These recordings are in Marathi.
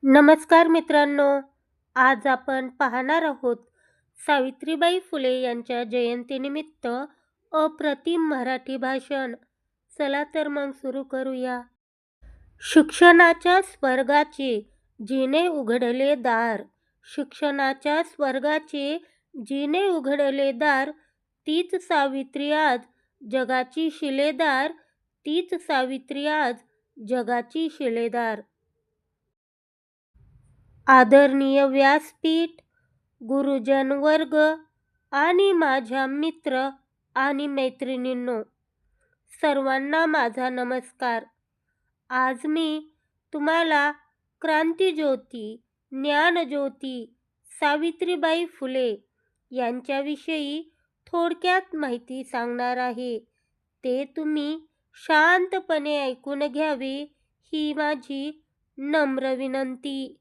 नमस्कार मित्रांनो, आज आपण पाहणार आहोत सावित्रीबाई फुले यांच्या जयंतीनिमित्त अप्रतिम मराठी भाषण. चला तर मग सुरू करूया. शिक्षणाच्या स्वर्गाचे जिने उघडले दार, शिक्षणाच्या स्वर्गाचे जिने उघडले दार, तीच सावित्री आज जगाची शिलेदार, तीच सावित्री आज जगाची शिलेदार. आदरणीय व्यासपीठ, गुरुजन वर्ग आणि माझ्या मित्र आणि मैत्रिणींनो, सर्वांना माझा नमस्कार. आज मी तुम्हाला क्रांतिज्योती, ज्ञानज्योती सावित्रीबाई फुले यांच्याविषयी थोडक्यात माहिती सांगणार आहे. ते तुम्ही शांतपणे ऐकून घ्यावे ही माझी नम्र विनंती.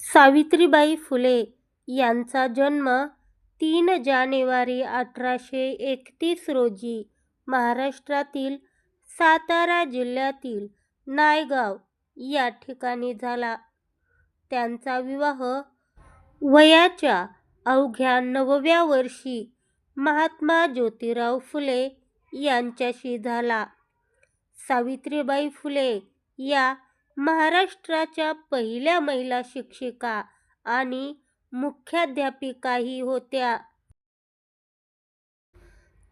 सावित्रीबाई फुले यांचा जन्म 3 जानेवारी 1831 रोजी महाराष्ट्रातील सातारा जिल्ह्यातील नायगाव या ठिकाणी झाला. त्यांचा विवाह वयाच्या अवघ्या 9व्या वर्षी महात्मा ज्योतिराव फुले यांच्याशी झाला. सावित्रीबाई फुले या महाराष्ट्राच्या पहिल्या महिला शिक्षिका आणि मुख्याध्यापिकाही होत्या.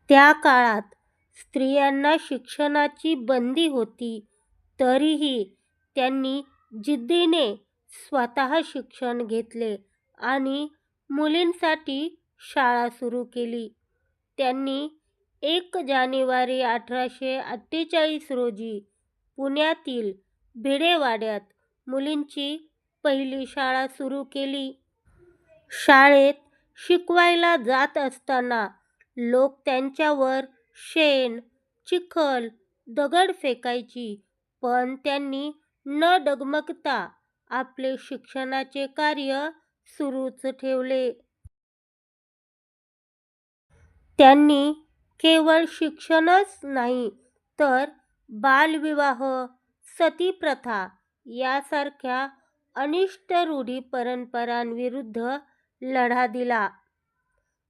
त्या काळात स्त्रियांना शिक्षणाची बंदी होती, तरीही त्यांनी जिद्दीने स्वतः शिक्षण घेतले आणि मुलींसाठी शाळा सुरू केली. त्यांनी 1 जानेवारी 1848 रोजी पुण्यातील भिडेवाड्यात मुलींची पहिली शाळा सुरू केली. शाळेत शिकवायला जात असताना लोक त्यांच्यावर शेण, चिखल, दगड फेकायची, पण त्यांनी न डगमगता आपले शिक्षणाचे कार्य सुरूच ठेवले. त्यांनी केवळ शिक्षणच नाही तर बालविवाह, सतीप्रथा यासारख्या अनिष्ट रूढी परंपरांविरुद्ध लढा दिला.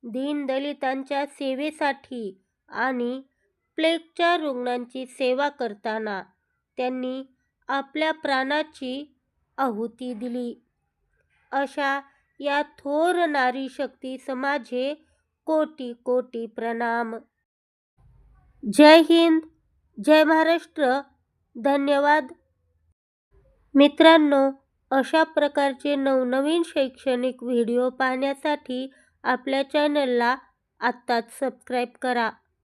दीनदलितांच्या सेवेसाठी आणि प्लेगच्या रुग्णांची सेवा करताना त्यांनी आपल्या प्राणाची आहुती दिली. अशा या थोर नारी शक्ती समाजे कोटी कोटी प्रणाम. जय हिंद, जय महाराष्ट्र. धन्यवाद. मित्रांनो, अशा प्रकारचे नवनवीन शैक्षणिक व्हिडिओ पाहण्यासाठी आपल्या चॅनलला आत्ताच सबस्क्राईब करा.